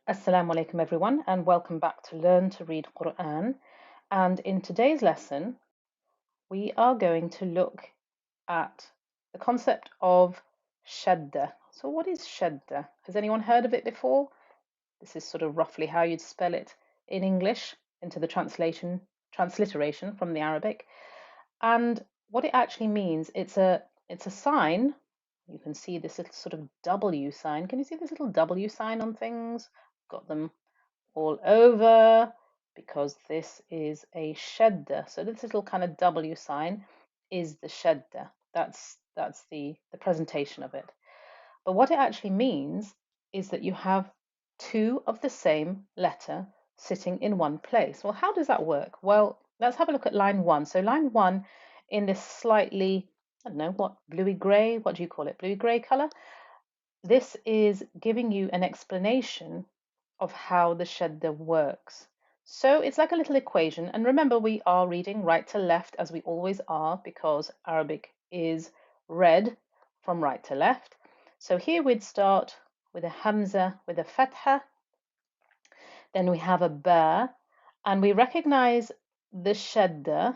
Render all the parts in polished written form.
Assalamu alaikum everyone, and welcome back to Learn to Read Quran. And in today's lesson we are going to look at the concept of shadda. So what is shadda? Has anyone heard of it before? This is sort of roughly how you'd spell it in English into the transliteration from the Arabic. And what it actually means, it's a sign. You can see this little sort of W sign. Can you see this little W sign on things? Got them all over because this is a shadda. So this little kind of W sign is the shadda. That's the presentation of it. But what it actually means is that you have two of the same letter sitting in one place. Well, how does that work? Well, let's have a look at line one. So line one in this slightly, I don't know, what, bluey grey, what do you call it? Bluey grey color? This is giving you an explanation of how the shadda works. So it's like a little equation. And remember, we are reading right to left as we always are because Arabic is read from right to left. So here we'd start with a hamza with a fatha. Then we have a ba, and we recognize the shadda.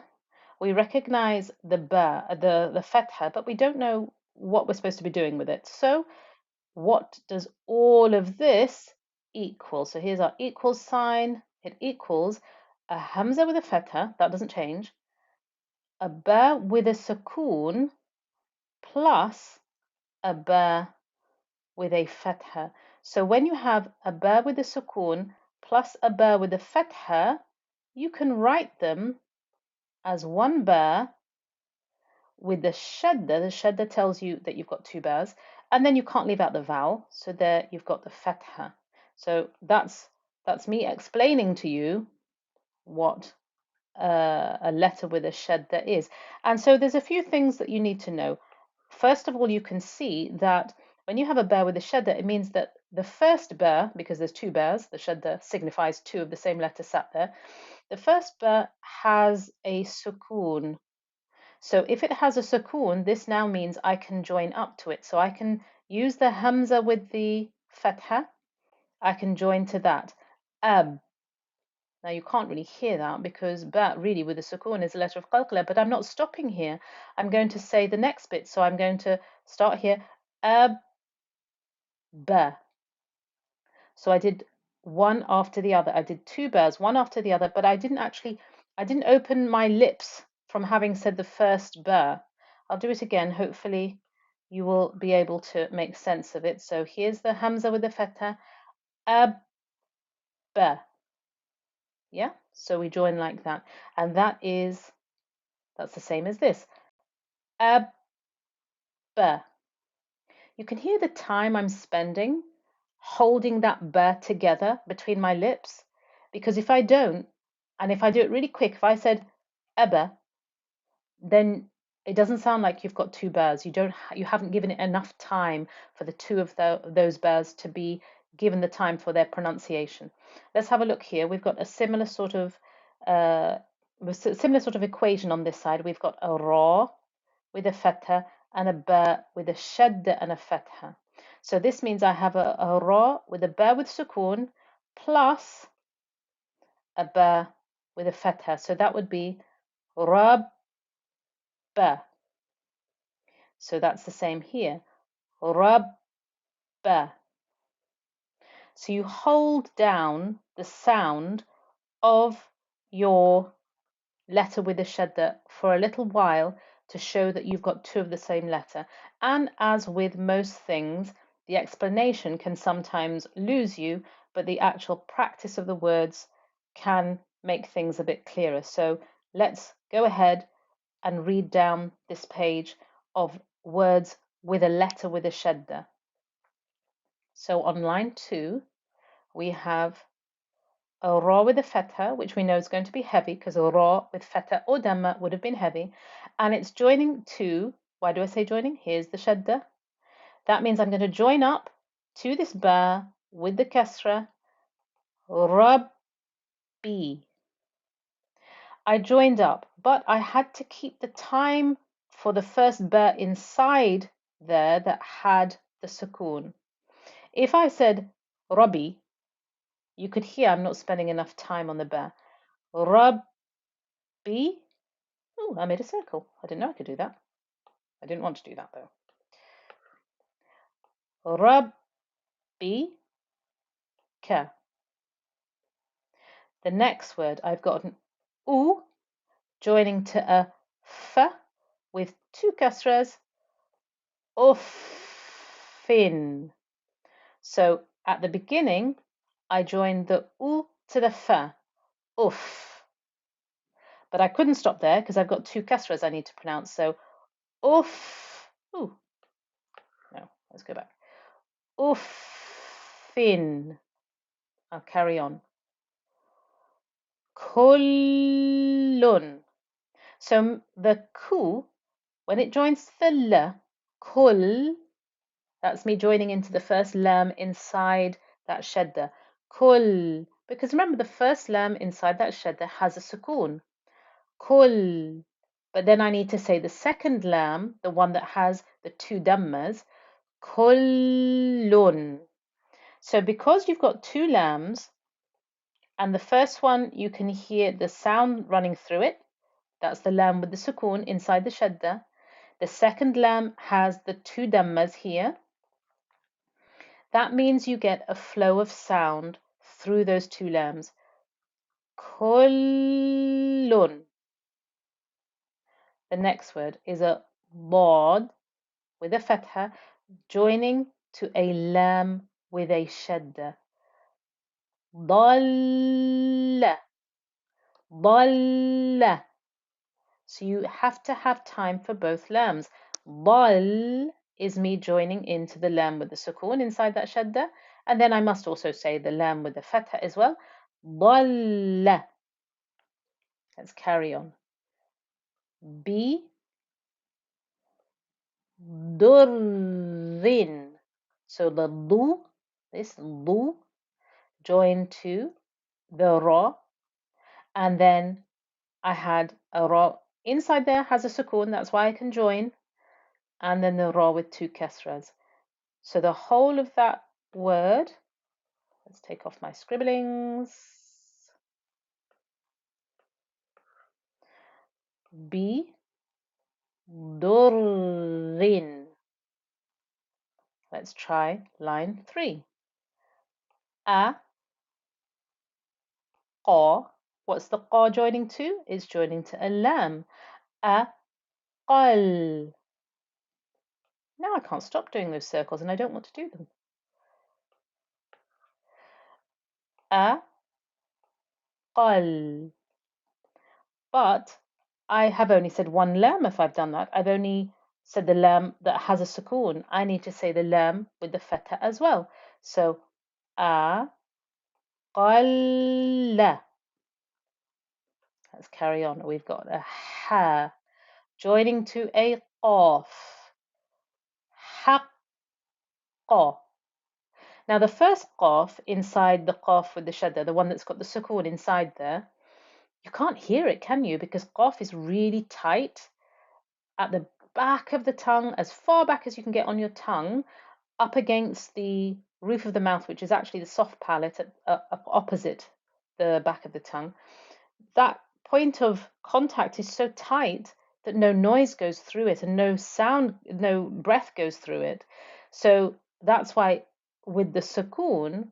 We recognize the ba, the fatha, but we don't know what we're supposed to be doing with it. So what does all of this equal? So here's our equals sign. It equals a hamza with a fatha, that doesn't change, a ba with a sukoon plus a ba with a fatha. So when you have a ba with a sukoon plus a ba with a fatha, you can write them as one ba with the shadda. The shadda tells you that you've got two bas, and then you can't leave out the vowel. So there you've got the fatha. So that's me explaining to you what a letter with a shadda is. And so there's a few things that you need to know. First of all, you can see that when you have a ba with a shadda, it means that the first ba, because there's two bas, the shadda signifies two of the same letter sat there. The first ba has a sukoon. So if it has a sukoon, this now means I can join up to it. So I can use the hamza with the fatha. I can join to that. Ab. Now you can't really hear that because ba really with the sukoon is a letter of qalqala, but I'm not stopping here. I'm going to say the next bit. So I'm going to start here. Ab, ba. So I did one after the other. I did two bas, one after the other, but I didn't open my lips from having said the first ba. I'll do it again. Hopefully you will be able to make sense of it. So here's the hamza with the fatha. Ab, ba. Yeah, so we join like that. And that's the same as this. Ab, ba. You can hear the time I'm spending holding that ba together between my lips, because if I don't, and if I do it really quick, if I said aba, then it doesn't sound like you've got two bas. You haven't given it enough time for the two of those bas to be given the time for their pronunciation. Let's have a look here. We've got a similar sort of equation on this side. We've got a ra with a fatha and a ba with a shadda and a fatha. So this means I have a ra with a ba with sukoon plus a ba with a fatha. So that would be rab ba. So that's the same here. Rab ba. So you hold down the sound of your letter with a shadda for a little while to show that you've got two of the same letter. And as with most things, the explanation can sometimes lose you, but the actual practice of the words can make things a bit clearer. So let's go ahead and read down this page of words with a letter with a shadda. So on line 2, we have a ra with a fatha, which we know is going to be heavy because a ra with fatha or damma would have been heavy. And it's joining to, why do I say joining? Here's the shadda. That means I'm going to join up to this ba with the kasra, rabbi. I joined up, but I had to keep the time for the first ba inside there that had the sukoon. If I said rabbi, You could hear I'm not spending enough time on the ba. Rabbi. Oh, I made a circle. I didn't know I could do that. I didn't want to do that though. Rabbi ka. The next word, I've got an u joining to a f with two kasras, uffin. So at the beginning, I joined the u to the f, uff. But I couldn't stop there because I've got two kasras I need to pronounce. So uff. Ooh. No, let's go back. Uffin. I'll carry on. Kullun. So the ku, when it joins the l, kull, that's me joining into the first lam inside that shadda. Kull. Because remember, the first lam inside that shadda has a sukoon. Kull. But then I need to say the second lam, the one that has the two dhammas, kullun. So because you've got two lams, and the first one you can hear the sound running through it, that's the lam with the sukoon inside the shadda. The second lam has the two dhammas here. That means you get a flow of sound through those two lams. Kullun. The next word is a bod with a fatha joining to a lam with a shadda. Dalla. Dalla. So you have to have time for both lams. Dal is me joining into the lam with the sukoon inside that shadda. And then I must also say the lam with the fatha as well. Dalla. Let's carry on. Bi durrin. So the du, this du, joined to the ra, and then I had a ra inside there has a sukoon, that's why I can join, and then the ra with two kasras. So the whole of that word, let's take off my scribblings. Bi durrin. Let's try line 3. A qa. What's the qa joining to? It's joining to a lam. A qal. Now I can't stop doing those circles and I don't want to do them. A qal. But I have only said one lam if I've done that. I've only said the lam that has a sukoon. I need to say the lam with the fatha as well. So a qalla. Let's carry on. We've got a ha joining to a qaf. Haqqa. Now the first qaf inside the qaf with the shadda, the one that's got the sukoon inside there, you can't hear it, can you? Because qaf is really tight at the back of the tongue, as far back as you can get on your tongue, up against the roof of the mouth, which is actually the soft palate opposite the back of the tongue. That point of contact is so tight that no noise goes through it and no sound, no breath goes through it. So that's why with the sukoon,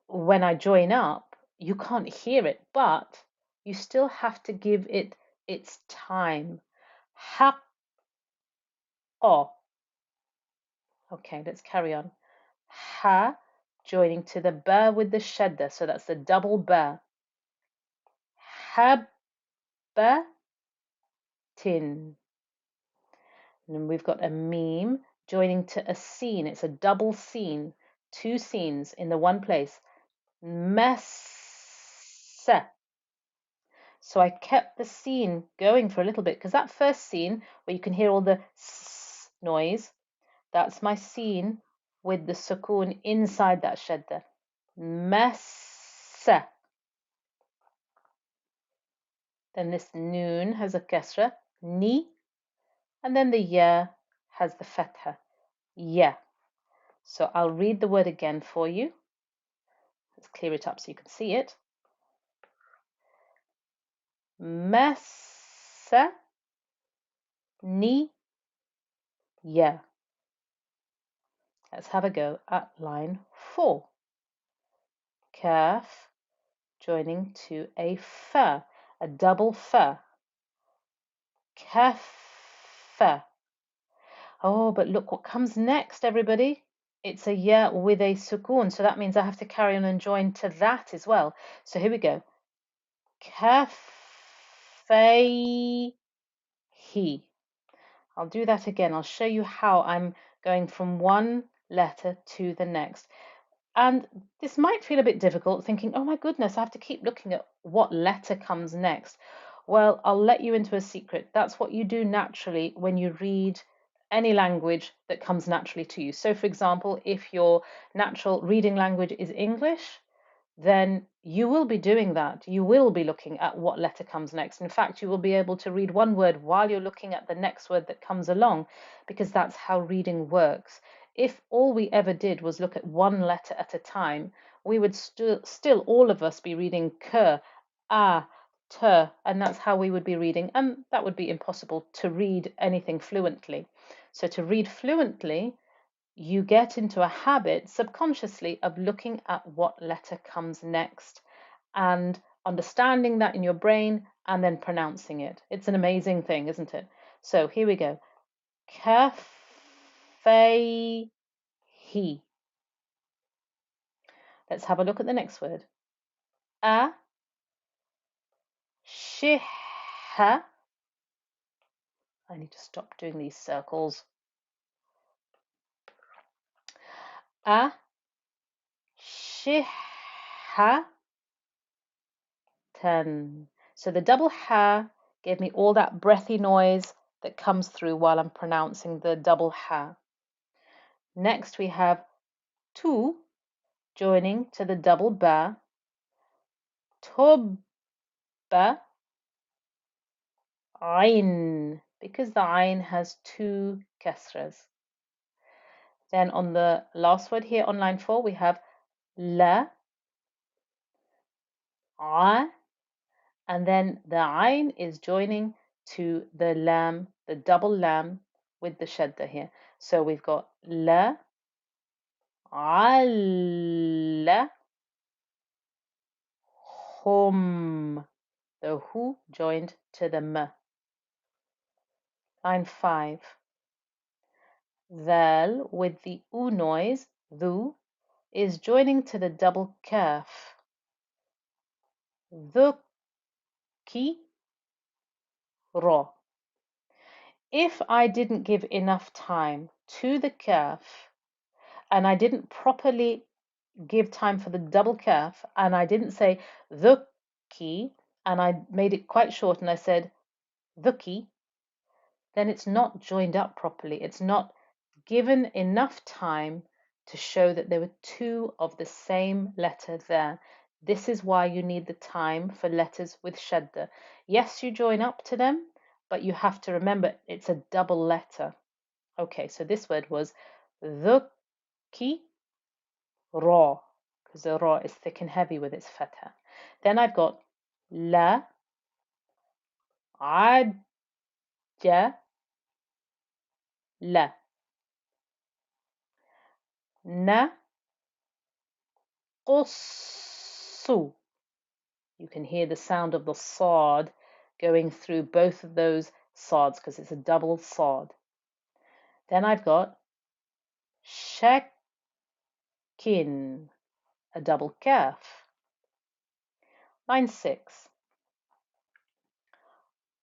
when I join up, you can't hear it, but you still have to give it its time. Haqqa. Okay, let's carry on. Ha joining to the ba with the shadda, so that's the double ba. Habbatin. And then we've got a meme joining to a scene. It's a double scene, two scenes in the one place. Massa. So I kept the scene going for a little bit because that first scene where you can hear all the s noise, that's my scene with the sukoon inside that shadda. Massa. Then this noon has a kasra, ni, and then the ya has the fatha, ya. So I'll read the word again for you. Let's clear it up so you can see it. Masa ni ya. Let's have a go at line 4. Kaf joining to a fa, a double fa. Kafa. Oh, but look what comes next, everybody. It's a ya with a sukoon, so that means I have to carry on and join to that as well. So here we go. Kafayhi. I'll do that again. I'll show you how I'm going from one letter to the next. And this might feel a bit difficult, thinking, oh my goodness, I have to keep looking at what letter comes next. Well, I'll let you into a secret. That's what you do naturally when you read any language that comes naturally to you. So, for example, if your natural reading language is English, then you will be doing that. You will be looking at what letter comes next. In fact, you will be able to read one word while you're looking at the next word that comes along, because that's how reading works. If all we ever did was look at one letter at a time, we would still all of us be reading k, a, t, and that's how we would be reading, and that would be impossible to read anything fluently. So to read fluently, you get into a habit subconsciously of looking at what letter comes next and understanding that in your brain and then pronouncing it. It's an amazing thing, isn't it? So here we go. Kafayhi. Let's have a look at the next word. A shihha. I need to stop doing these circles. A shihha. So the double ha gave me all that breathy noise that comes through while I'm pronouncing the double ha. Next we have tu joining to the double ba. Tubba. Ain, because the ain has two kasras. Then on the last word here on line 4 we have la, a, and then the ain is joining to the lam, the double lam with the shadda here. So we've got la, ala, hum. The hu joined to the m. Line 5. Thal with the u noise, thu, is joining to the double kaf. Dhuki, ro. If I didn't give enough time to the kaf and I didn't properly give time for the double kaf and I didn't say dhuki and I made it quite short and I said dhuki, then it's not joined up properly. It's not given enough time to show that there were two of the same letter there. This is why you need the time for letters with shadda. Yes, you join up to them, but you have to remember it's a double letter. Okay, so this word was dhuki ra, because the ra is thick and heavy with its fatha. Then I've got la, aja, la, na, qussu. You can hear the sound of the sad going through both of those sads because it's a double sad. Then I've got shakin, a double kaf. Line 6.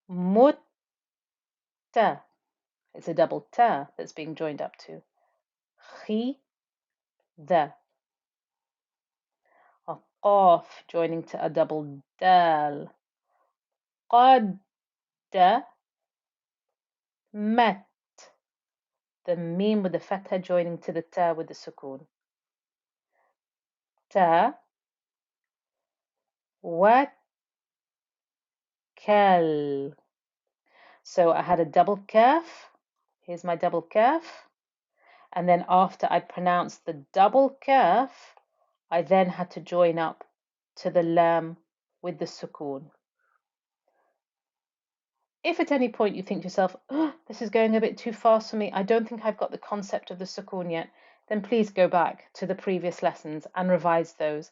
Mutta, it's a double ta that's being joined up to. Khida, a qaf joining to a double dal. Qadda, mat, the meme with the fatha joining to the ta with the sukoon. Ta, wakal. So I had a double kaf. Here's my double kaf. And then after I pronounced the double kaf, I then had to join up to the lam with the sukoon. If at any point you think to yourself, oh, this is going a bit too fast for me, I don't think I've got the concept of the sukoon yet, then please go back to the previous lessons and revise those.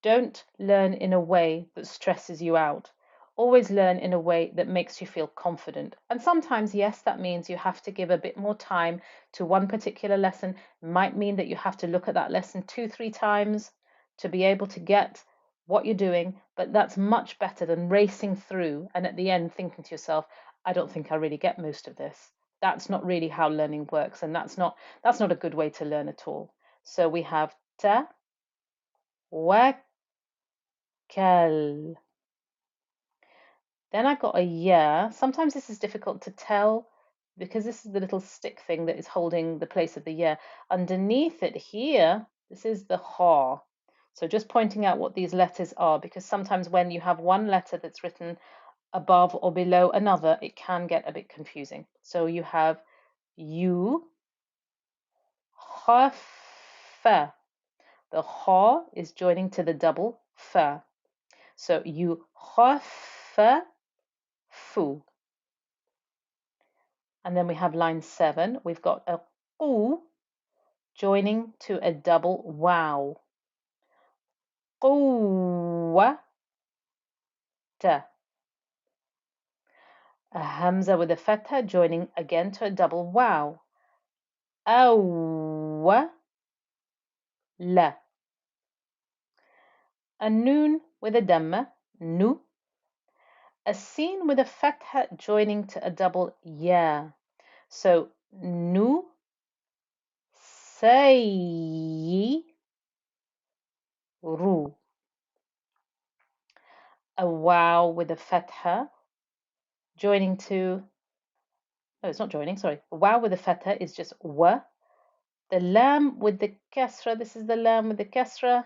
Don't learn in a way that stresses you out. Always learn in a way that makes you feel confident. And sometimes, yes, that means you have to give a bit more time to one particular lesson. It might mean that you have to look at that lesson 2-3 times to be able to get what you're doing, but that's much better than racing through and at the end thinking to yourself, I don't think I really get most of this. That's not really how learning works, and that's not a good way to learn at all. So we have ta, wa, kal. Then I've got a yeah. Sometimes this is difficult to tell because this is the little stick thing that is holding the place of the yeah. Underneath it here, this is the ha. So just pointing out what these letters are, because sometimes when you have one letter that's written above or below another, it can get a bit confusing. So you have you, ha, fa. The ha is joining to the double fa. So you ha, fa, fu. And then we have line 7. We've got a oo joining to a double wow. Quwwata. A hamza with a fatha joining again to a double wow. Awwa la. A noon with a damma, nu. A sin with a fatha joining to a double ya. So nu say ru. A wow with a fatha joining to, no, it's not joining, sorry. Wow with the fatha is just wa. The lam with the kasra, this is the lam with the kasra.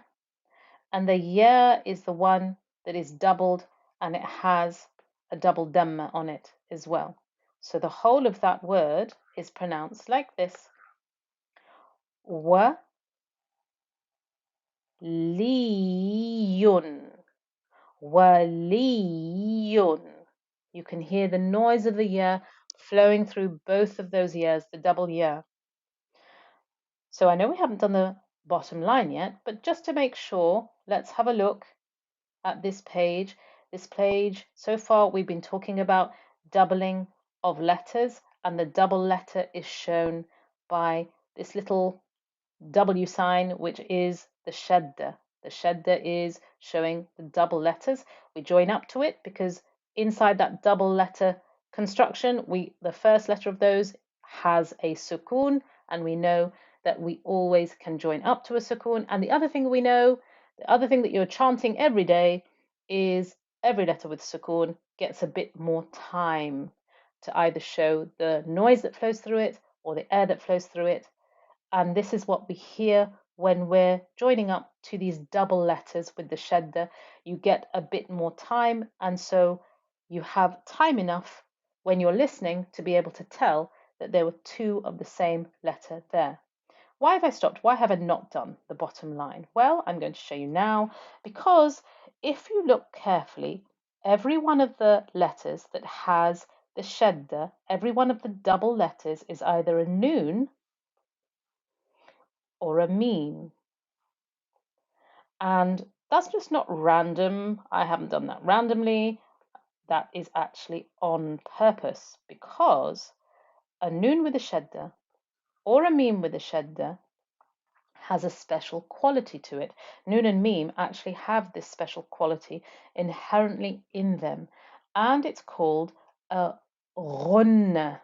And the ya is the one that is doubled and it has a double damma on it as well. So the whole of that word is pronounced like this. Wa liyun. Waliyun. You can hear the noise of the ya flowing through both of those years, the double ya. So I know we haven't done the bottom line yet, but just to make sure, let's have a look at this page. This page, so far we've been talking about doubling of letters, and the double letter is shown by this little W sign, which is the shadda. The shadda is showing the double letters. We join up to it because inside that double letter construction, the first letter of those has a sukoon, and we know that we always can join up to a sukoon. And the other thing we know, the other thing that you're chanting every day is every letter with sukoon gets a bit more time to either show the noise that flows through it or the air that flows through it. And this is what we hear when we're joining up to these double letters with the shadda. You get a bit more time, and so you have time enough when you're listening to be able to tell that there were two of the same letter there. Why have I stopped? Why have I not done the bottom line? Well, I'm going to show you now, because if you look carefully, every one of the letters that has the shadda, every one of the double letters is either a noon or a meme. And that's just not random. I haven't done that randomly. That is actually on purpose, because a noon with a shadda or a meme with a shadda has a special quality to it. Noon and meme actually have this special quality inherently in them, and it's called a ghunna.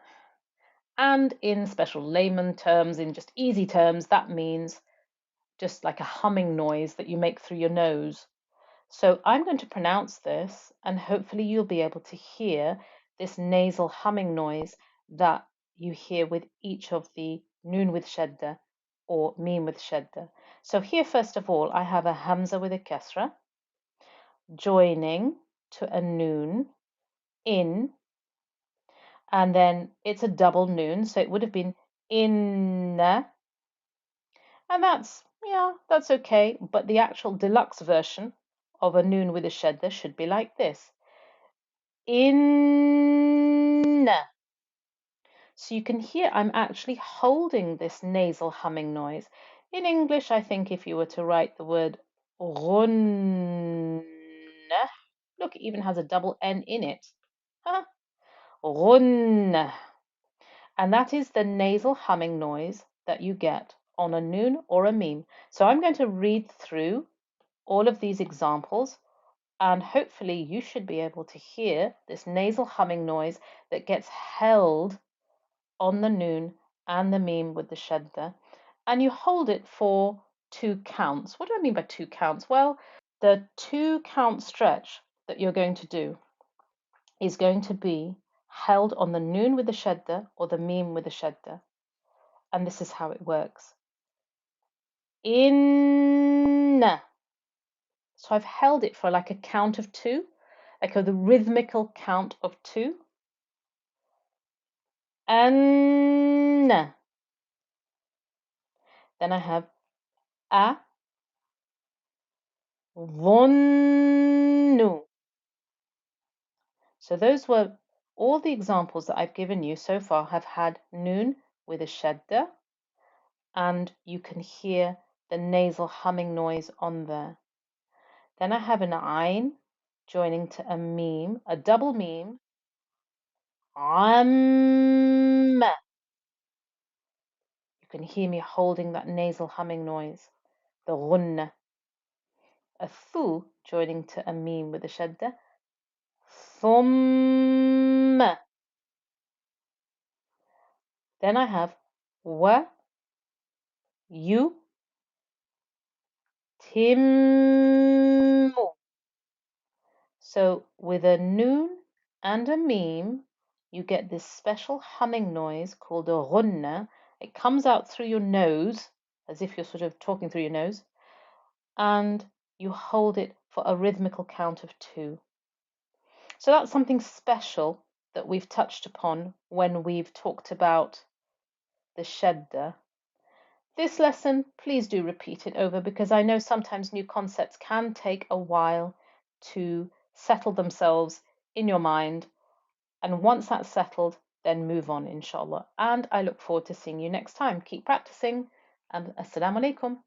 And in special layman terms, in just easy terms, that means just like a humming noise that you make through your nose. So I'm going to pronounce this, and hopefully you'll be able to hear this nasal humming noise that you hear with each of the noon with shadda or meme with shadda. So here, first of all, I have a hamza with a kasra joining to a noon in, and then it's a double noon, so it would have been inna, and that's Yeah, that's okay, but the actual deluxe version of a noon with a shadda should be like this. In. So you can hear I'm actually holding this nasal humming noise. In English, I think if you were to write the word غن, look, it even has a double N in it. Huh? غن. And that is the nasal humming noise that you get on a noon or a meme. So I'm going to read through all of these examples, and hopefully you should be able to hear this nasal humming noise that gets held on the noon and the meme with the shadda, and you hold it for 2 counts. What do I mean by 2 counts? Well, the 2 count stretch that you're going to do is going to be held on the noon with the shadda or the meme with the shadda, and this is how it works. In. So I've held it for like a count of 2, like the rhythmical count of 2. An. Then I have a. ظن. So those were all the examples that I've given you so far have had noon with a shadda, and you can hear the nasal humming noise on there. Then I have an ayn joining to a meme, a double meme. Am. You can hear me holding that nasal humming noise, the ghunna. A thu joining to a meme with a shadda. Thum. Then I have wa, you, timmu. So with a noon and a meme, you get this special humming noise called a ghunna. It comes out through your nose, as if you're sort of talking through your nose, and you hold it for a rhythmical count of 2. So that's something special that we've touched upon when we've talked about the shadda. This lesson, please do repeat it over, because I know sometimes new concepts can take a while to settle themselves in your mind. And once that's settled, then move on, inshallah. And I look forward to seeing you next time. Keep practicing, and assalamu alaikum.